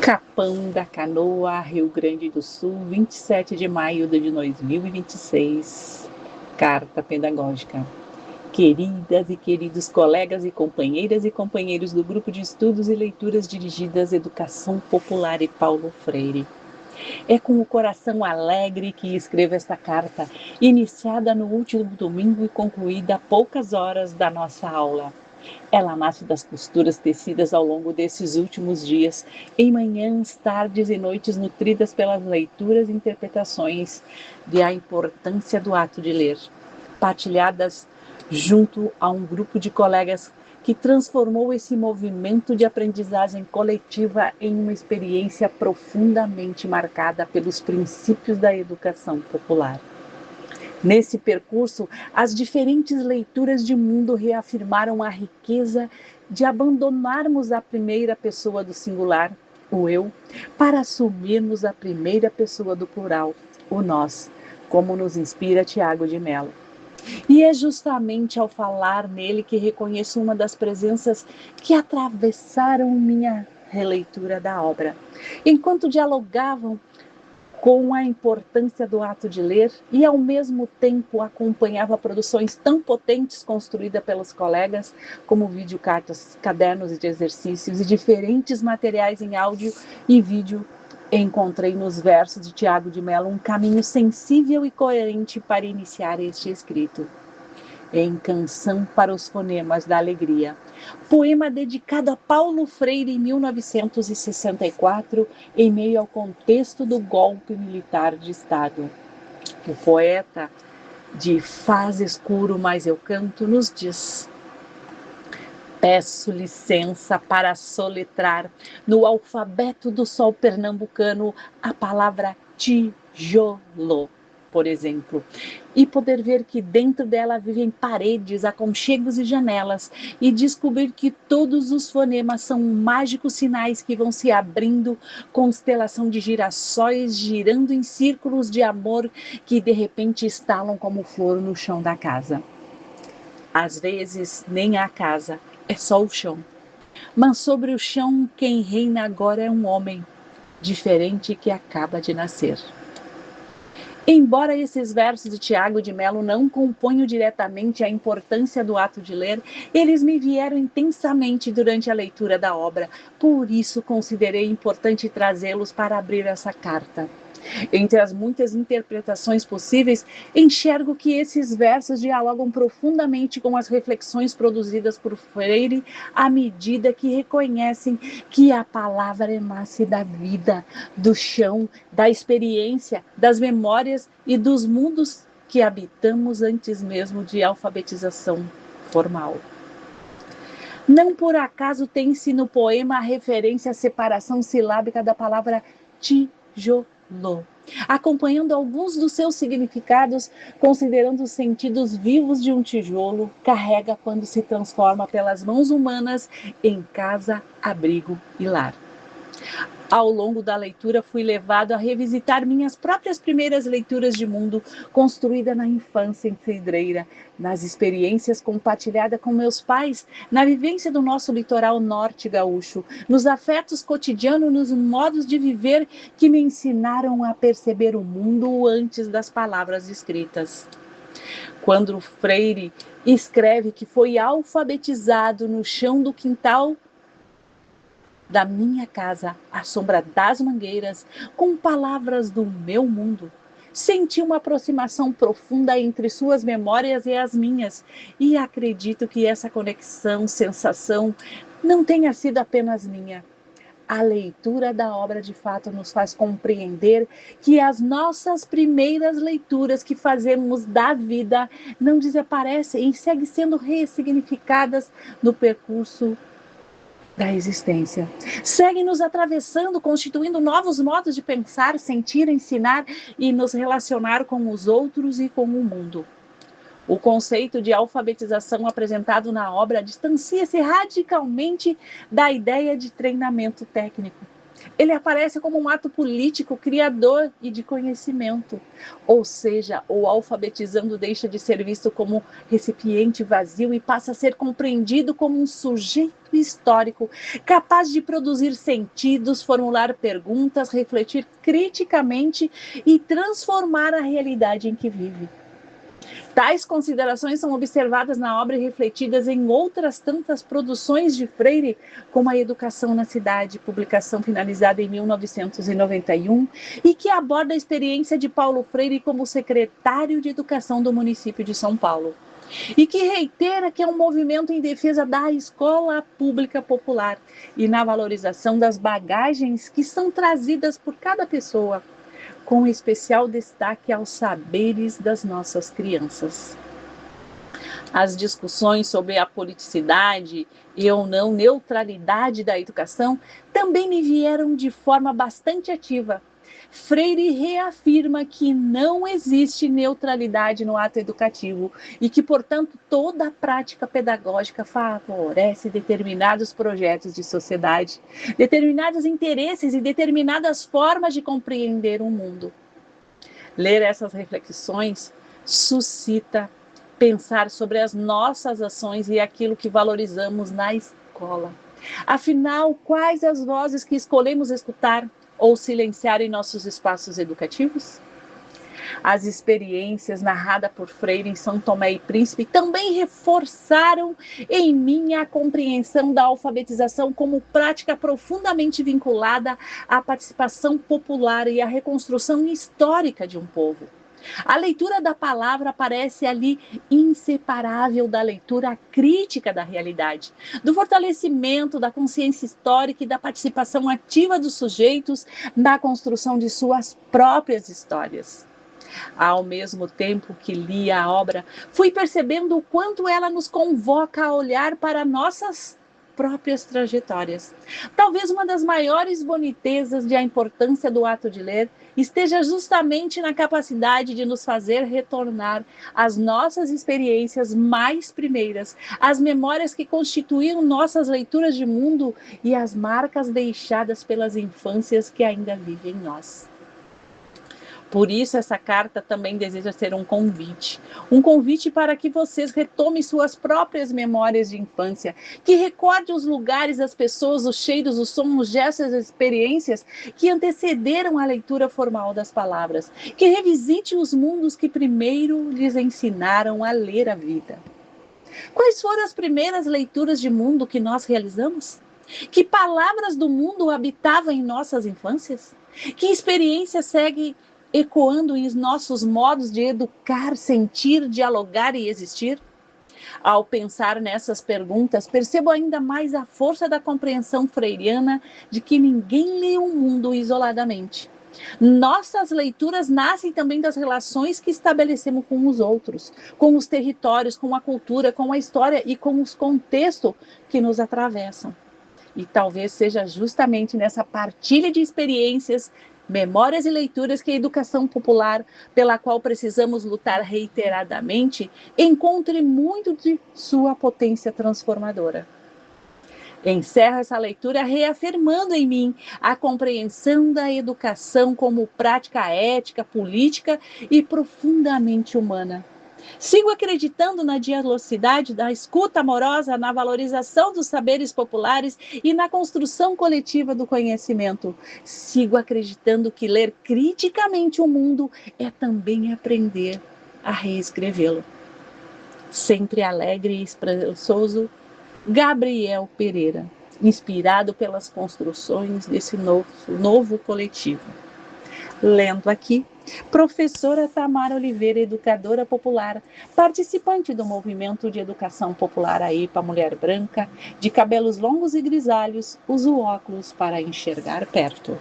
Capão da Canoa, Rio Grande do Sul, 27 de maio de 2026. Carta pedagógica. Queridas e queridos colegas e companheiros do grupo de estudos e leituras dirigidas à Educação Popular e Paulo Freire. É com o coração alegre que escrevo esta carta, iniciada no último domingo e concluída a poucas horas da nossa aula. Ela nasce das costuras tecidas ao longo desses últimos dias, em manhãs, tardes e noites nutridas pelas leituras e interpretações de a importância do ato de ler, partilhadas junto a um grupo de colegas que transformou esse movimento de aprendizagem coletiva em uma experiência profundamente marcada pelos princípios da educação popular. Nesse percurso, as diferentes leituras de mundo reafirmaram a riqueza de abandonarmos a primeira pessoa do singular, o eu, para assumirmos a primeira pessoa do plural, o nós, como nos inspira Tiago de Mello. E é justamente ao falar nele que reconheço uma das presenças que atravessaram minha releitura da obra. Enquanto dialogavam com a importância do ato de ler e, ao mesmo tempo, acompanhava produções tão potentes construídas pelos colegas, como videocartas, cadernos de exercícios e diferentes materiais em áudio e vídeo, encontrei nos versos de Tiago de Mello um caminho sensível e coerente para iniciar este escrito. Em Canção para os Fonemas da Alegria, poema dedicado a Paulo Freire em 1964, em meio ao contexto do golpe militar de Estado. O poeta de Faz escuro, mas eu canto, nos diz: peço licença para soletrar no alfabeto do sol pernambucano a palavra tijolo, por exemplo, e poder ver que dentro dela vivem paredes, aconchegos e janelas, e descobrir que todos os fonemas são mágicos sinais que vão se abrindo, constelação de girassóis girando em círculos de amor que de repente estalam como flor no chão da casa. Às vezes nem há casa, é só o chão. Mas sobre o chão quem reina agora é um homem, diferente que acaba de nascer. Embora esses versos de Tiago de Mello não componham diretamente a importância do ato de ler, eles me vieram intensamente durante a leitura da obra, por isso considerei importante trazê-los para abrir essa carta. Entre as muitas interpretações possíveis, enxergo que esses versos dialogam profundamente com as reflexões produzidas por Freire à medida que reconhecem que a palavra nasce da vida, do chão, da experiência, das memórias e dos mundos que habitamos antes mesmo de alfabetização formal. Não por acaso tem-se no poema a referência à separação silábica da palavra tijolo, acompanhando alguns dos seus significados, considerando os sentidos vivos de um tijolo, carrega quando se transforma pelas mãos humanas em casa, abrigo e lar. Ao longo da leitura fui levado a revisitar minhas próprias primeiras leituras de mundo, construída na infância em Cidreira, nas experiências compartilhadas com meus pais, na vivência do nosso litoral norte gaúcho, nos afetos cotidianos, nos modos de viver que me ensinaram a perceber o mundo antes das palavras escritas. Quando Freire escreve que foi alfabetizado no chão do quintal da minha casa, à sombra das mangueiras, com palavras do meu mundo, senti uma aproximação profunda entre suas memórias e as minhas, e acredito que essa conexão, sensação, não tenha sido apenas minha. A leitura da obra de fato nos faz compreender que as nossas primeiras leituras que fazemos da vida não desaparecem e seguem sendo ressignificadas no percurso da existência. Seguem nos atravessando, constituindo novos modos de pensar, sentir, ensinar e nos relacionar com os outros e com o mundo. O conceito de alfabetização apresentado na obra distancia-se radicalmente da ideia de treinamento técnico. Ele aparece como um ato político, criador e de conhecimento. Ou seja, o alfabetizando deixa de ser visto como recipiente vazio e passa a ser compreendido como um sujeito histórico, capaz de produzir sentidos, formular perguntas, refletir criticamente e transformar a realidade em que vive. Tais considerações são observadas na obra e refletidas em outras tantas produções de Freire, como A Educação na Cidade, publicação finalizada em 1991, e que aborda a experiência de Paulo Freire como secretário de Educação do município de São Paulo. E que reitera que é um movimento em defesa da escola pública popular e na valorização das bagagens que são trazidas por cada pessoa, com especial destaque aos saberes das nossas crianças. As discussões sobre a politicidade e ou não neutralidade da educação também me vieram de forma bastante ativa. Freire reafirma que não existe neutralidade no ato educativo e que, portanto, toda prática pedagógica favorece determinados projetos de sociedade, determinados interesses e determinadas formas de compreender o mundo. Ler essas reflexões suscita pensar sobre as nossas ações e aquilo que valorizamos na escola. Afinal, quais as vozes que escolhemos escutar ou silenciar em nossos espaços educativos? As experiências narradas por Freire em São Tomé e Príncipe também reforçaram em mim a compreensão da alfabetização como prática profundamente vinculada à participação popular e à reconstrução histórica de um povo. A leitura da palavra parece ali inseparável da leitura crítica da realidade, do fortalecimento da consciência histórica e da participação ativa dos sujeitos na construção de suas próprias histórias. Ao mesmo tempo que lia a obra, fui percebendo o quanto ela nos convoca a olhar para nossas próprias trajetórias. Talvez uma das maiores bonitezas da importância do ato de ler esteja justamente na capacidade de nos fazer retornar às nossas experiências mais primeiras, às memórias que constituíam nossas leituras de mundo e às marcas deixadas pelas infâncias que ainda vivem em nós. Por isso, essa carta também deseja ser um convite para que vocês retomem suas próprias memórias de infância, que recordem os lugares, as pessoas, os cheiros, os sons, os gestos, as experiências que antecederam a leitura formal das palavras, que revisite os mundos que primeiro lhes ensinaram a ler a vida. Quais foram as primeiras leituras de mundo que nós realizamos? Que palavras do mundo habitavam em nossas infâncias? Que experiência segue ecoando em nossos modos de educar, sentir, dialogar e existir? Ao pensar nessas perguntas, percebo ainda mais a força da compreensão freiriana de que ninguém lê o mundo isoladamente. Nossas leituras nascem também das relações que estabelecemos com os outros, com os territórios, com a cultura, com a história e com os contextos que nos atravessam. E talvez seja justamente nessa partilha de experiências, memórias e leituras que a educação popular, pela qual precisamos lutar reiteradamente, encontre muito de sua potência transformadora. Encerro essa leitura reafirmando em mim a compreensão da educação como prática ética, política e profundamente humana. Sigo acreditando na dialogicidade da escuta amorosa, na valorização dos saberes populares e na construção coletiva do conhecimento. Sigo acreditando que ler criticamente o mundo é também aprender a reescrevê-lo. Sempre alegre e esperançoso, Gabriel Pereira, inspirado pelas construções desse novo coletivo. Lendo aqui, professora Tamara Oliveira, educadora popular, participante do movimento de educação popular AEPA Mulher Branca, de cabelos longos e grisalhos, usa óculos para enxergar perto.